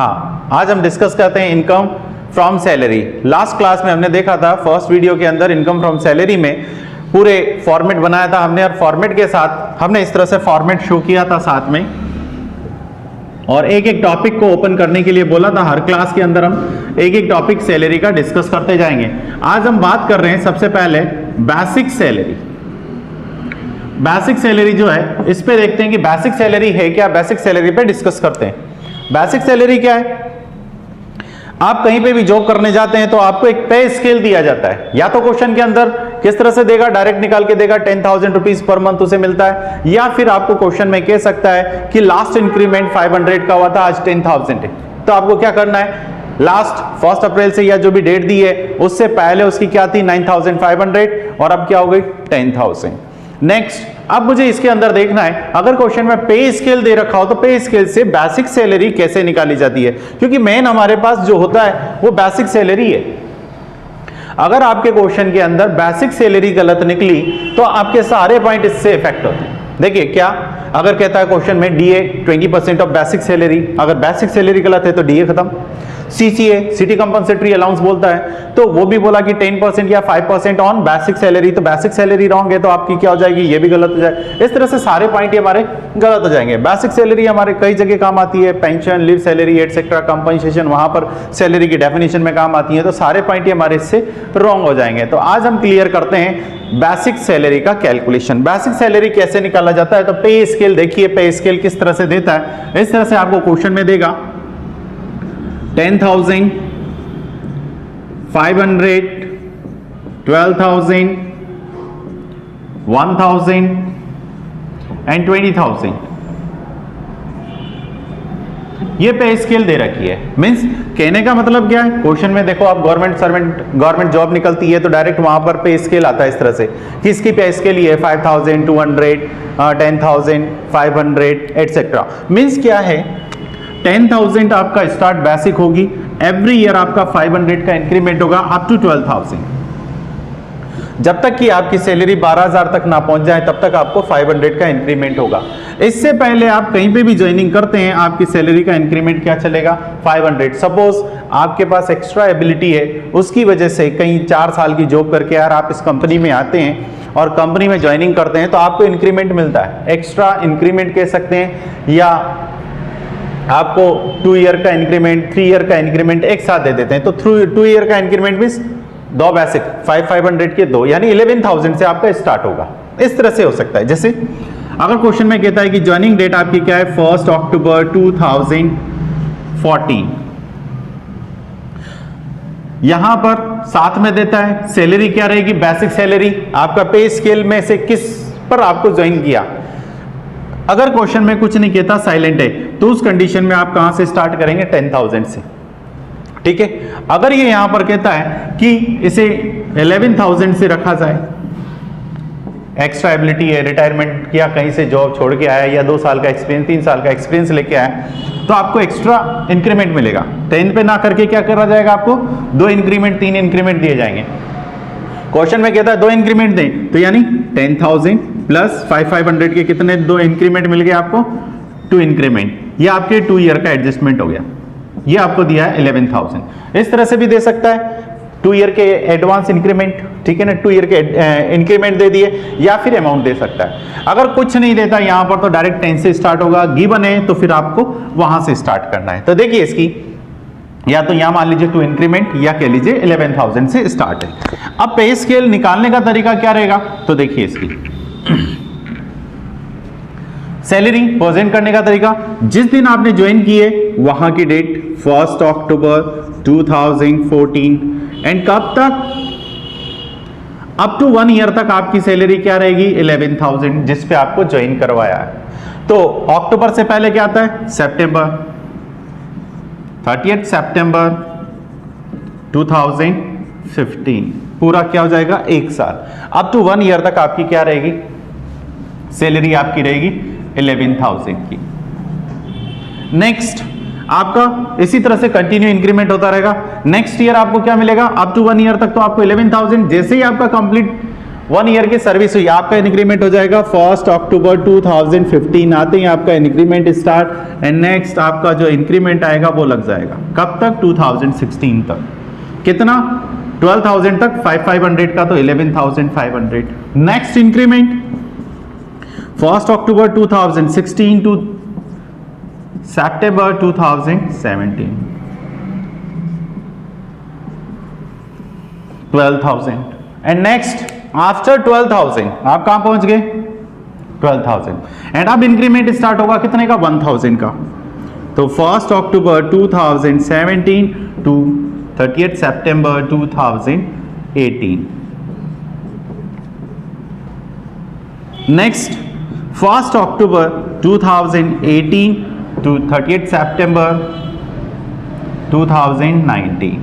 हाँ, आज हम डिस्कस करते हैं income from salary. Last class में हमने देखा था, फर्स्ट वीडियो के अंदर इनकम फ्रॉम सैलरी में पूरे फॉर्मेट बनाया था हमने, और फॉर्मेट के साथ हमने इस तरह से फॉर्मेट शो किया था साथ में, और एक एक टॉपिक को ओपन करने के लिए बोला था। हर क्लास के अंदर हम एक एक टॉपिक सैलरी का डिस्कस करते जाएंगे। आज हम बात कर रहे हैं सबसे पहले बेसिक सैलरी। बेसिक सैलरी जो है, इस पे देखते हैं कि बेसिक सैलरी है क्या, बेसिक सैलरी पे डिस्कस करते हैं। बेसिक सैलरी क्या है? आप कहीं पे भी जॉब करने जाते हैं तो आपको एक पे स्केल दिया जाता है। या तो क्वेश्चन के अंदर किस तरह से देगा, डायरेक्ट निकाल के देगा 10,000 रुपीज पर मंथ उसे मिलता है, या फिर आपको क्वेश्चन में कह सकता है कि लास्ट इंक्रीमेंट 500 का हुआ था, आज 10,000 है। तो आपको क्या करना है, लास्ट 1 अप्रैल से या जो भी डेट दी है उससे पहले उसकी क्या थी 9,500, और अब क्या हो गई 10,000। नेक्स्ट, अब मुझे इसके अंदर देखना है, अगर क्वेश्चन में पे स्केल दे रखा हो तो पे स्केल से बेसिक सैलरी कैसे निकाली जाती है, क्योंकि मेन हमारे पास जो होता है वो बेसिक सैलरी है। अगर आपके क्वेश्चन के अंदर बेसिक सैलरी गलत निकली तो आपके सारे पॉइंट इससे इफेक्ट होते हैं। देखिए क्या, अगर कहता है क्वेश्चन में डीए 20% ऑफ बेसिक सैलरी, अगर बेसिक सैलरी गलत है तो डीए खत्म। सीसीए, सिटी कंपनसेटरी अलाउंस बोलता है तो वो भी बोला कि 10% या 5% ऑन बेसिक सैलरी, तो बेसिक सैलरी रॉन्ग है तो आपकी क्या हो जाएगी, ये भी गलत हो जाएगा। इस तरह से सारे पॉइंट हमारे गलत हो जाएंगे। बेसिक सैलरी हमारे कई जगह काम आती है, pension, leave salary etcetera, compensation, वहां पर सैलरी की डेफिनेशन में काम आती है, तो सारे पॉइंट हमारे इससे रॉन्ग हो जाएंगे। तो आज हम क्लियर करते हैं बेसिक सैलरी का कैलकुलेशन। बेसिक सैलरी कैसे निकाला जाता है, तो पे स्केल देखिए, पे स्केल किस तरह से देता है। इस तरह से आपको क्वेश्चन में देगा 10,000, 500, 12,000, 1,000 एंड 20,000। ये पे स्केल दे रखी है। मींस कहने का मतलब क्या है, क्वेश्चन में देखो आप गवर्नमेंट जॉब निकलती है तो डायरेक्ट वहां पर पे स्केल आता है इस तरह से, किसकी पे स्केल ये 5,000, 200, 10,000, 500 एटसेट्रा। मींस क्या है, 10,000 आपका स्टार्ट बेसिक होगी, एवरी ईयर आपका 500 का इंक्रीमेंट होगा अप टू 12,000। जब तक कि आपकी सैलरी 12,000 तक ना पहुंच जाए तब तक आपको 500 का इंक्रीमेंट होगा। इससे पहले आप कहीं पे भी ज्वाइनिंग करते हैं आपकी सैलरी का इंक्रीमेंट क्या चलेगा, 500। सपोज आपके पास एक्स्ट्रा एबिलिटी है, उसकी वजह से कहीं 4 साल की जॉब करके यार आप इस कंपनी में आते हैं और कंपनी में ज्वाइनिंग करते हैं तो आपको इंक्रीमेंट मिलता है, एक्स्ट्रा इंक्रीमेंट कह सकते हैं, या आपको 2 ईयर का इंक्रीमेंट, 3 ईयर का इंक्रीमेंट एक साथ दे देते हैं। तो 2 ईयर का इंक्रीमेंट मींस 2 बेसिक, 500 के 2, यानी 11,000 से आपका स्टार्ट होगा। इस तरह से हो सकता है। जैसे अगर क्वेश्चन में कहता है कि ज्वाइनिंग डेट आपकी क्या है, 1 अक्टूबर 2014, यहां पर साथ में देता है सैलरी क्या रहेगी, बेसिक सैलरी, आपका पे स्केल में से किस पर आपको ज्वाइन किया। अगर क्वेश्चन में कुछ नहीं कहता, साइलेंट है, तो उस कंडीशन में आप कहां से स्टार्ट करेंगे, 10,000 से। ठीक है। अगर ये यहां पर कहता है कि इसे 11,000 से रखा जाए, एक्स्ट्रा एबिलिटी है, रिटायरमेंट किया, कहीं से जॉब छोड़ के आया, या 2 साल का एक्सपीरियंस, 3 साल का एक्सपीरियंस लेके आया, तो आपको एक्स्ट्रा इंक्रीमेंट मिलेगा। 10 पे ना करके क्या करा जाएगा, आपको 2 इंक्रीमेंट, 3 इंक्रीमेंट दिए जाएंगे। क्वेश्चन में कहता है 2 इंक्रीमेंट दें, तो यानी 10,000 प्लस 500 के कितने 2 इंक्रीमेंट मिल गए आपको, 2 इंक्रीमेंट। ये आपके 2 ईयर का एडजस्टमेंट हो गया। ये आपको दिया है 11,000। इस तरह से भी दे सकता है 2 ईयर के एडवांस इंक्रीमेंट, ठीक है ना, 2 ईयर के इंक्रीमेंट दे दिए, या फिर अमाउंट दे सकता है। अगर कुछ नहीं देता यहां पर तो डायरेक्ट 10 से स्टार्ट होगा, गिवन है तो फिर आपको वहां से स्टार्ट करना है। तो देखिए इसकी, या तो यहां मान लीजिए 2 इंक्रीमेंट, या कह लीजिए 11,000 से स्टार्ट है। अब पे स्केल निकालने का तरीका क्या रहेगा, तो देखिए इसकी सैलरी प्रेजेंट करने का तरीका, जिस दिन आपने ज्वाइन किए वहां की डेट 1 अक्टूबर 2014, एंड कब तक, अप टू 1 ईयर तक आपकी सैलरी क्या रहेगी, 11,000, जिस पे आपको ज्वाइन करवाया है। तो अक्टूबर से पहले क्या आता है, सितंबर, 30 सितंबर 2015, पूरा क्या हो जाएगा, 1 साल। अप टू 1 ईयर तक आपकी क्या रहेगी, सैलरी आपकी रहेगी 11,000 की। नेक्स्ट आपका इसी तरह से कंटिन्यू इंक्रीमेंट होता रहेगा। नेक्स्ट ईयर आपको क्या मिलेगा, अप टू 1 ईयर तक तो आपको 11,000। जैसे ही आपका कंप्लीट 1 ईयर की सर्विस हुई, आपका इंक्रीमेंट हो जाएगा 1 अक्टूबर 2015 आते ही आपका इंक्रीमेंट स्टार्ट, एंड नेक्स्ट आपका जो इंक्रीमेंट आएगा वो लग जाएगा कब तक, 2016 तक। कितना, 12,000 तक, 500 का तो 11,500। नेक्स्ट इंक्रीमेंट 1 अक्टूबर 2016 टू सितंबर 2017, 12,000। एंड नेक्स्ट आफ्टर 12,000 आप कहां पहुंच गए, 12,000। एंड अब इंक्रीमेंट स्टार्ट होगा कितने का, 1,000 का। तो 1 अक्टूबर 2017 टू 30 सितंबर 2018। नेक्स्ट 1 अक्टूबर 2018 टू 30 सितंबर 2019।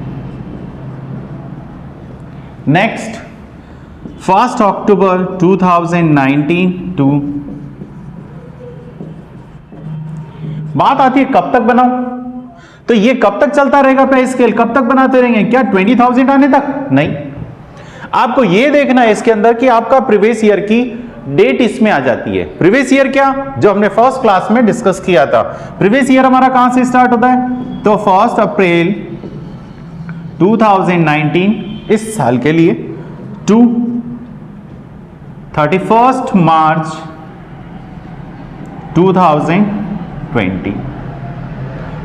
नेक्स्ट 1 अक्टूबर 2019 टू, बात आती है कब तक बनाऊं, तो ये कब तक चलता रहेगा पे स्केल, कब तक बनाते रहेंगे, क्या 20,000 आने तक, नहीं। आपको ये देखना है इसके अंदर कि आपका प्रीवियस ईयर की डेट इसमें आ जाती है। प्रीवियस ईयर क्या, जो हमने फर्स्ट क्लास में डिस्कस किया था, प्रीवियस ईयर हमारा कहां से स्टार्ट होता है, तो 1 अप्रैल 2019 इस साल के लिए टू 31 मार्च 2020।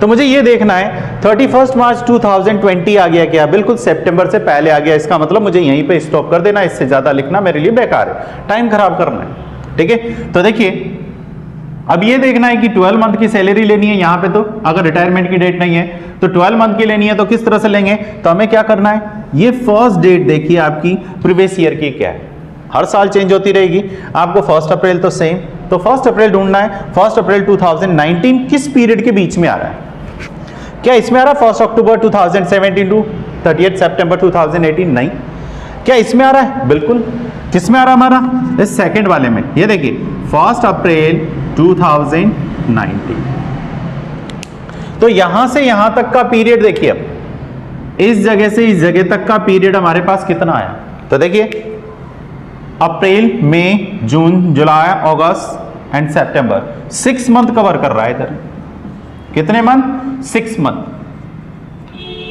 तो मुझे ये देखना है 31 मार्च 2020 आ गया क्या, बिल्कुल सितंबर से पहले आ गया, इसका मतलब मुझे यहीं पे स्टॉप कर देना, इससे ज्यादा लिखना मेरे लिए बेकार है, टाइम खराब करना है, ठीक है। तो देखिए अब ये देखना है कि 12 मंथ की सैलरी लेनी है यहां पे, तो अगर रिटायरमेंट की डेट नहीं है तो 12 मंथ की लेनी है, तो किस तरह से लेंगे, तो हमें क्या करना है, ये फर्स्ट डेट देखिए आपकी प्रीवियस ईयर की क्या है, हर साल चेंज होती रहेगी। आपको 1 अप्रैल तो सेम, तो 1 अप्रैल ढूंढना है। 1 अप्रैल 2019 किस पीरियड के बीच में आ रहा है, क्या इसमें आ रहा है 1 अक्टूबर 2017 टू 30 सितंबर 2018, नहीं। क्या इसमें आ रहा है, बिल्कुल। किसमें आ रहा है हमारा, इस सेकंड वाले में, ये देखिए 1 अप्रैल 2019। तो यहां से यहां तक का पीरियड देखिए, अब इस जगह से इस जगह तक का पीरियड हमारे पास कितना आया, तो देखिए अप्रैल, मई, जून, जुलाई, अगस्त एंड सितंबर, 6 मंथ कवर कर रहा है इधर। कितने मंथ, 6 मंथ।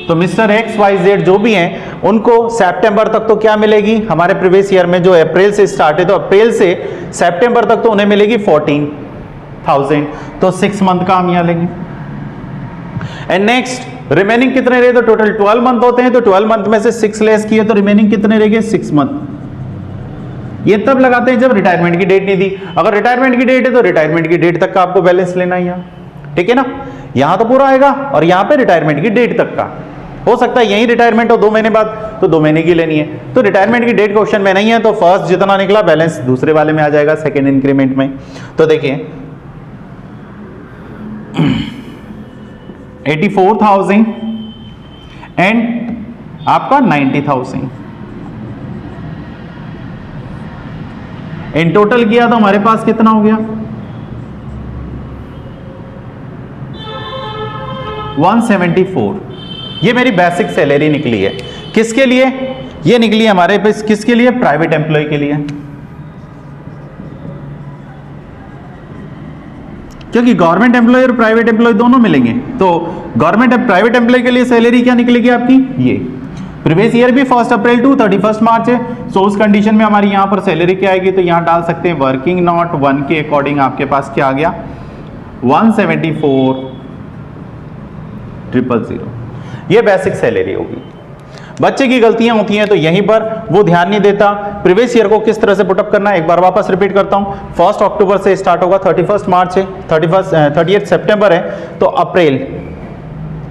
तो मिस्टर एक्स वाई जेड जो भी हैं उनको सितंबर तक तो क्या मिलेगी, हमारे प्रीवियस ईयर में जो अप्रैल से स्टार्ट है, तो अप्रैल से सितंबर तक तो उन्हें मिलेगी 14,000, तो 6 मंथ का हम यहां लेंगे। एंड नेक्स्ट रिमेनिंग कितने रहे, तो टोटल 12 मंथ होते हैं, तो 12 मंथ में से 6 लेस किए तो रिमेनिंग कितने रह गए, 6 मंथ। ये तब लगाते हैं जब रिटायरमेंट की डेट नहीं दी, अगर रिटायरमेंट की डेट है तो रिटायरमेंट की डेट तक का आपको बैलेंस लेना है यहां, ठीक है ना। यहां तो पूरा आएगा और यहां पे रिटायरमेंट की डेट तक का, हो सकता है यही रिटायरमेंट हो 2 महीने बाद, तो 2 महीने की लेनी है, तो रिटायरमेंट की डेट क्वेश्चन में नहीं है, तो फर्स्ट जितना निकला बैलेंस दूसरे वाले में आ जाएगा, सेकेंड इंक्रीमेंट में। तो देखिए 84,000 एंड आपका 90,000 इन टोटल किया तो हमारे पास कितना हो गया, 174। ये मेरी बेसिक सैलरी निकली है, किसके लिए, ये निकली है हमारे पास किसके लिए, प्राइवेट एम्प्लॉय के लिए, क्योंकि गवर्नमेंट एम्प्लॉय और प्राइवेट एम्प्लॉय दोनों मिलेंगे। तो गवर्नमेंट प्राइवेट एम्प्लॉय के लिए सैलरी क्या निकलेगी आपकी, ये प्रीवियस ईयर भी 1 अप्रैल टू 31 मार्च है, सो उस कंडीशन में हमारी यहां पर सैलरी क्या आएगी, तो यहां डाल सकते हैं वर्किंग नॉट 1 के अकॉर्डिंग आपके पास क्या आ गया, 174,000। ये बेसिक सैलरी होगी। बच्चे की गलतियां होती हैं तो यहीं पर वो ध्यान नहीं देता, प्रीवियस ईयर को किस तरह से पुटअप करना है, एक बार वापस रिपीट करता हूं। 1 अक्टूबर से स्टार्ट होगा, 31 मार्च है, 30 सितंबर है, तो अप्रैल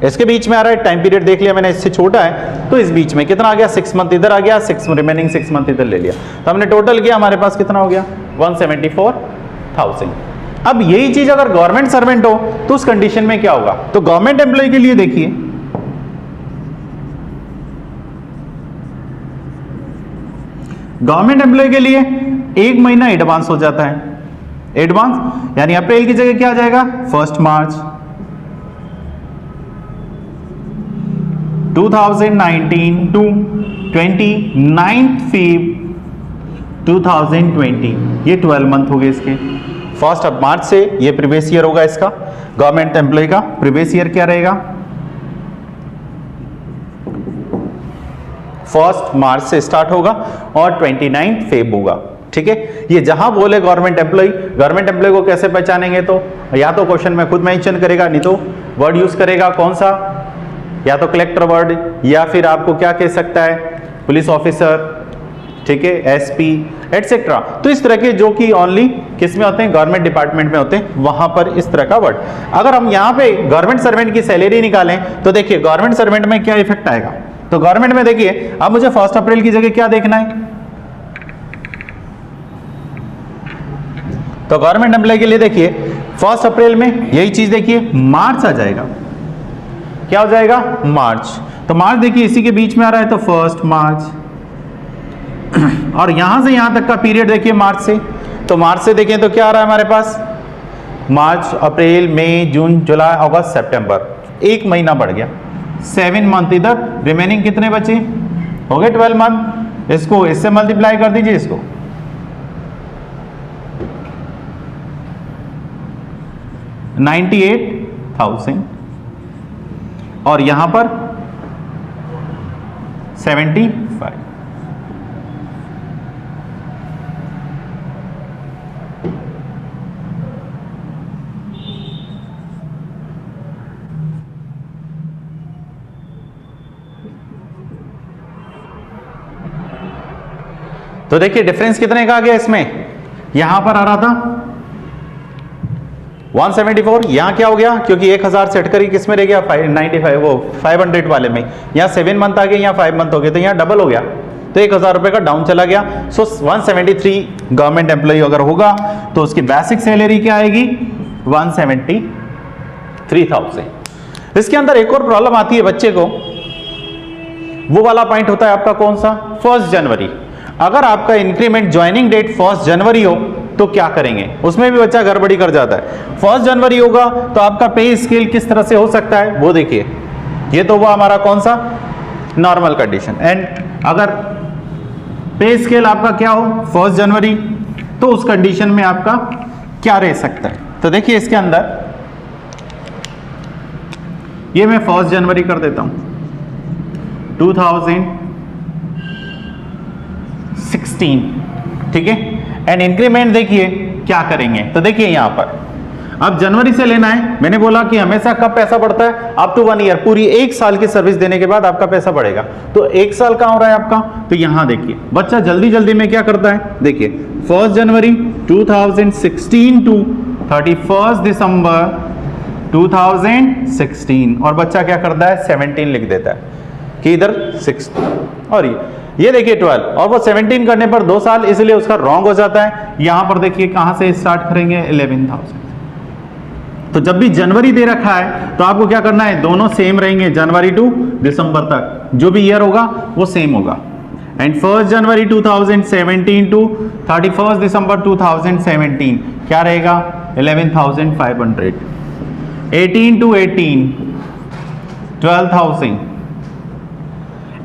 इसके बीच में आ रहा है, टाइम पीरियड देख लिया मैंने, इससे छोटा है, तो इस बीच में कितना आ गया, 6 मंथ इधर आ गया, 6 रिमेनिंग 6 मंथ इधर ले लिया, तो हमने टोटल किया, हमारे पास कितना हो गया, 174,000। अब यही चीज अगर गवर्नमेंट सर्वेंट हो तो उस कंडीशन में क्या होगा, तो गवर्नमेंट एम्प्लॉय के लिए देखिए, गवर्नमेंट एम्प्लॉय के लिए 1 महीना एडवांस हो जाता है, एडवांस यानी अप्रैल की जगह क्या आ जाएगा, 1 मार्च 2019 टू 29 फेब 2020, ये 12 मंथ हो गए इसके। 1 मार्च से ये प्रीवियस ईयर होगा इसका, गवर्नमेंट एम्प्लॉय का प्रीवियस ईयर क्या रहेगा, 1 मार्च से स्टार्ट होगा और 29 फेब होगा। ठीक है, ये जहां बोले गवर्नमेंट एम्प्लॉय को कैसे पहचानेंगे, तो या तो क्वेश्चन में खुद मेंशन करेगा, नहीं तो वर्ड यूज करेगा कौन सा, या तो कलेक्टर वर्ड, या फिर आपको क्या कह सकता है, पुलिस ऑफिसर, ठीक है, एसपी एटसेट्रा। तो इस तरह के जो कि ओनली किस में होते हैं, गवर्नमेंट डिपार्टमेंट में होते हैं, वहां पर इस तरह का वर्ड। अगर हम यहां पे गवर्नमेंट सर्वेंट की सैलरी निकालें तो देखिए गवर्नमेंट सर्वेंट में क्या इफेक्ट आएगा। तो गवर्नमेंट में देखिए, अब मुझे 1 अप्रैल की जगह क्या देखना है, तो गवर्नमेंट एम्प्लॉय के लिए देखिए 1 अप्रैल में यही चीज देखिए मार्च आ जाएगा, क्या हो जाएगा, मार्च। तो मार्च देखिए इसी के बीच में आ रहा है, तो 1 मार्च। और यहां से यहां तक का पीरियड देखिए मार्च से, तो मार्च से देखें तो क्या आ रहा है हमारे पास, मार्च, अप्रैल, मई, जून, जुलाई, अगस्त, सितंबर, 1 महीना बढ़ गया, 7 मंथ। इधर रिमेनिंग कितने बचे, हो गए 12 मंथ। इसको इससे मल्टीप्लाई कर दीजिए, इसको 98,000 और यहां पर 75। तो देखिए डिफरेंस कितने का आ गया इसमें, यहां पर आ रहा था 174, यहां क्या हो गया, क्योंकि 1000 सेट करी किस में रह गया, 595, वो 500 वाले में, यहां 7 मंथ आ गए, यहां 5 मंथ हो गए, तो यहां डबल हो गया, तो 1000 रुपए का डाउन चला गया। सो 173 गवर्नमेंट एम्प्लॉय अगर होगा तो उसकी बेसिक सैलरी क्या आएगी, 173,000। इसके अंदर एक और प्रॉब्लम आती है बच्चे को, वो वाला पॉइंट होता है आपका कौन सा, 1 जनवरी। अगर आपका इंक्रीमेंट ज्वाइनिंग डेट 1 जनवरी हो तो क्या करेंगे, उसमें भी बच्चा गड़बड़ी कर जाता है। 1 जनवरी होगा तो आपका पे स्केल किस तरह से हो सकता है, वो देखिए, ये तो हुआ हमारा कौन सा, नॉर्मल कंडीशन। एंड अगर पे स्केल आपका क्या हो 1 जनवरी, तो उस कंडीशन में आपका क्या रह सकता है। तो देखिए इसके अंदर ये मैं 1 जनवरी कर देता हूं 2016, ठीक है। एंड इंक्रीमेंट देखिए क्या करेंगे, तो देखिए यहां पर अब जनवरी से लेना है, मैंने बोला कि हमेशा कब पैसा बढ़ता है, अप टू 1 ईयर, पूरी 1 साल की सर्विस देने के बाद आपका पैसा बढ़ेगा। तो 1 साल कहां हो रहा है आपका, तो यहां देखिए बच्चा जल्दी जल्दी में क्या करता है, देखिए 1 जनवरी 2016 टू 31 दिसंबर 2016, और बच्चा क्या करता है 17 लिख देता है कि इधर 6, और ये देखिए 12, और वो 17 करने पर 2 साल, इसलिए उसका रॉन्ग हो जाता है। यहां पर देखिए कहां से स्टार्ट करेंगे, 11,000। तो जब भी जनवरी दे रखा है तो आपको क्या करना है, दोनों सेम रहेंगे, जनवरी टू दिसंबर तक जो भी ईयर होगा वो सेम होगा। एंड 1 जनवरी 2017 टू 31 दिसंबर 2017 क्या रहेगा, 11,500। 18 टू 18 12,000।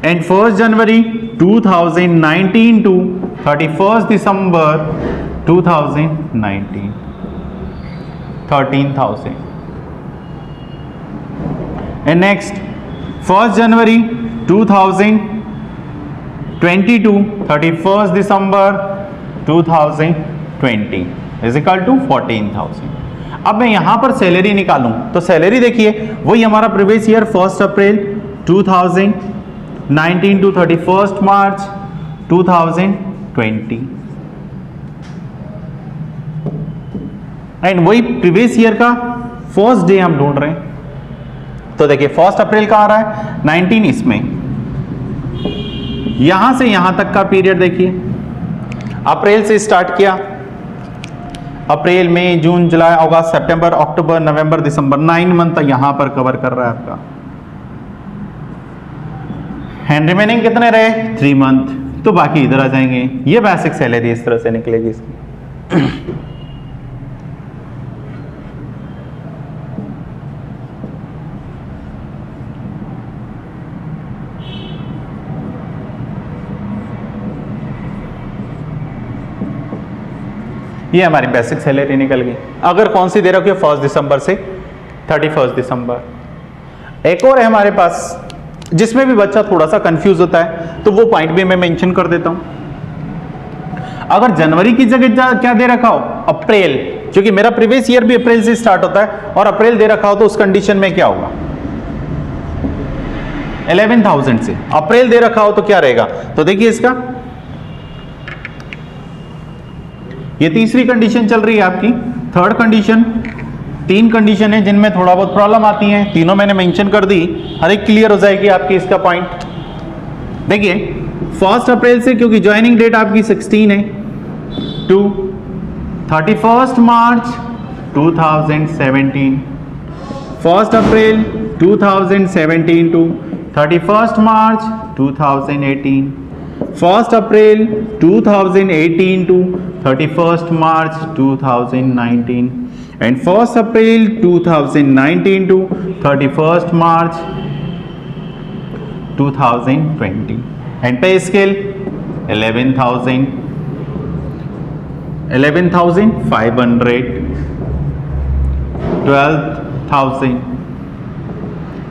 एंड 1 जनवरी 2019 टू 31 दिसंबर 2019 13,000। एंड नेक्स्ट 1 जनवरी 2022 31 दिसंबर 2020 इज इक्वल टू 14,000। अब मैं यहां पर सैलरी निकालूं तो सैलरी देखिए वही हमारा प्रीवियस ईयर 1 अप्रैल 2019 टू 31 मार्च 2020, एंड वही प्रीवियस ईयर का फर्स्ट डे हम ढूंढ रहे हैं। तो देखिए 1 अप्रैल का आ रहा है 19, इसमें यहां से यहां तक का पीरियड देखिए, अप्रैल से स्टार्ट किया, अप्रैल, मई, जून, जुलाई, अगस्त, सितंबर, अक्टूबर, नवंबर, दिसंबर, 9 मंथ यहां पर कवर कर रहा है आपका। एंड रिमेनिंग कितने रहे, 3 मंथ, तो बाकी इधर आ जाएंगे। ये बेसिक सैलरी इस तरह से निकलेगी इसकी। ये हमारी बेसिक सैलरी निकल गई। अगर कौन सी दे रखी है 1 दिसंबर से 31 दिसंबर। एक और है हमारे पास जिसमें भी बच्चा थोड़ा सा कंफ्यूज होता है, तो वो पॉइंट भी मैं मेंशन कर देता हूं। अगर जनवरी की जगह क्या दे रखा हो अप्रैल, क्योंकि मेरा प्रीवियस ईयर भी अप्रैल से स्टार्ट होता है, और अप्रैल दे रखा हो तो उस कंडीशन में क्या होगा 11,000 से अप्रैल दे रखा हो तो क्या रहेगा। तो देखिए इसका ये तीसरी कंडीशन चल रही है आपकी। थर्ड कंडीशन, 3 कंडीशन है जिनमें थोड़ा बहुत प्रॉब्लम आती है, तीनों मैंने मेंशन कर दी, हर एक क्लियर हो जाएगी आपकी इसका पॉइंट। देखिए 1 अप्रैल से, क्योंकि ज्वाइनिंग डेट आपकी 16 है, टू 31 मार्च 2017, 1 अप्रैल 2017 टू 31 मार्च 2018, 1 अप्रैल 2018 टू 31 मार्च 2019, and 1 April 2019 to 31st March 2020, and pay scale 11,500, 12,000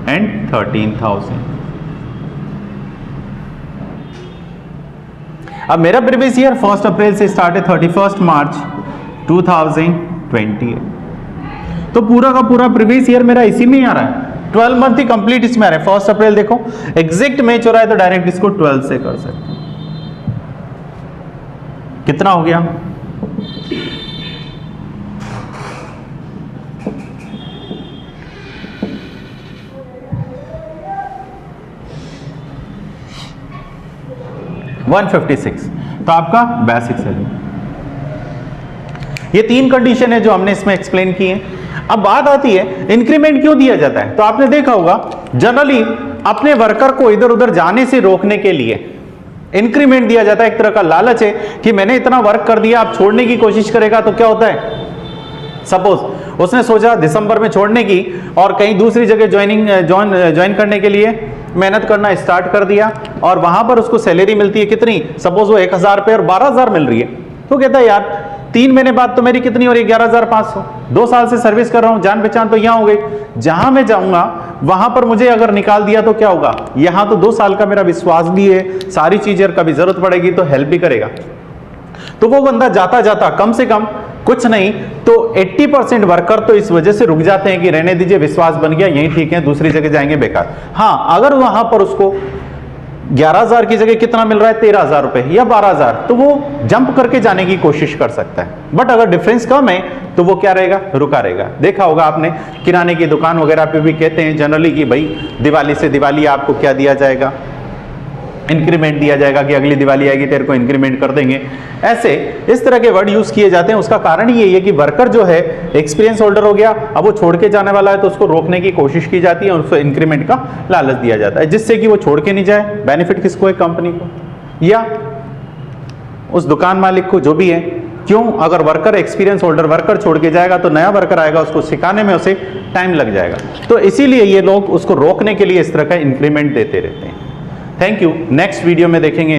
and 13,000। अब मेरा प्रीवियस ईयर 1 अप्रैल से स्टार्ट है 31 मार्च 2020 है, तो पूरा का पूरा प्रीवियस ईयर मेरा इसी में ही आ रहा है, 12 मंथ ही कंप्लीट इसमें आ रहा है। 1 अप्रैल देखो एग्जैक्ट मैच हो रहा है, तो डायरेक्ट इसको 12 से कर सकते हैं। कितना हो गया 156, तो आपका बेसिक सैलरी। ये 3 कंडीशन है जो हमने इसमें एक्सप्लेन की है। अब बात आती है इंक्रीमेंट क्यों दिया जाता है। तो आपने देखा होगा जनरली अपने वर्कर को इधर उधर जाने से रोकने के लिए इंक्रीमेंट दिया जाता है। एक तरह का लालच है कि मैंने इतना वर्क कर दिया, आप छोड़ने की कोशिश करेगा तो क्या होता है, सपोज उसने सोचा दिसंबर में छोड़ने की और कहीं दूसरी जगह ज्वाइन करने के लिए मेहनत करना स्टार्ट कर दिया, और वहां पर उसको सैलरी मिलती है कितनी, सपोज वो 1,000 पे और 12,000 मिल रही है, तो कहता है यार 3 महीने बाद तो मेरी कितनी हो रही है 11,500, 2 साल से सर्विस कर रहा हूं, जान पहचान तो यहां हो गई, जहां मैं जाऊंगा वहां पर मुझे अगर निकाल दिया तो क्या होगा, यहां तो 2 साल का मेरा विश्वास भी है, सारी चीजें कभी जरूरत पड़ेगी तो हेल्प भी करेगा। तो वो बंदा जाता जाता कम से कम कुछ नहीं तो 80% वर्कर तो इस वजह से रुक जाते हैं कि रहने दीजिए, विश्वास बन गया, यही ठीक है, दूसरी जगह जाएंगे बेकार। हाँ, अगर वहां पर उसको 11,000 की जगह कितना मिल रहा है 13,000 रुपए या 12,000, तो वो जंप करके जाने की कोशिश कर सकता है। बट अगर डिफरेंस कम है तो वो क्या रहेगा, रुका रहेगा। देखा होगा आपने किराने की दुकान वगैरह पे भी कहते हैं जनरली कि भाई दिवाली से दिवाली आपको क्या दिया जाएगा, इंक्रीमेंट दिया जाएगा, कि अगली दिवाली आएगी तेरे को इंक्रीमेंट कर देंगे। ऐसे इस तरह के वर्ड यूज किए जाते हैं। उसका कारण यही है कि वर्कर जो है एक्सपीरियंस होल्डर हो गया, अब वो छोड़ के जाने वाला है, तो उसको रोकने की कोशिश की जाती है और उसको इंक्रीमेंट का लालच दिया जाता है, जिससे कि वो छोड़ के नहीं जाए। बेनिफिट किसको है, कंपनी को या उस दुकान मालिक को, जो भी है। क्यों, अगर वर्कर एक्सपीरियंस होल्डर वर्कर छोड़ के जाएगा तो नया वर्कर आएगा, उसको सिखाने में उसे टाइम लग जाएगा, तो इसीलिए ये लोग उसको रोकने के लिए इस तरह का इंक्रीमेंट देते रहते हैं। Thank you. नेक्स्ट वीडियो में देखेंगे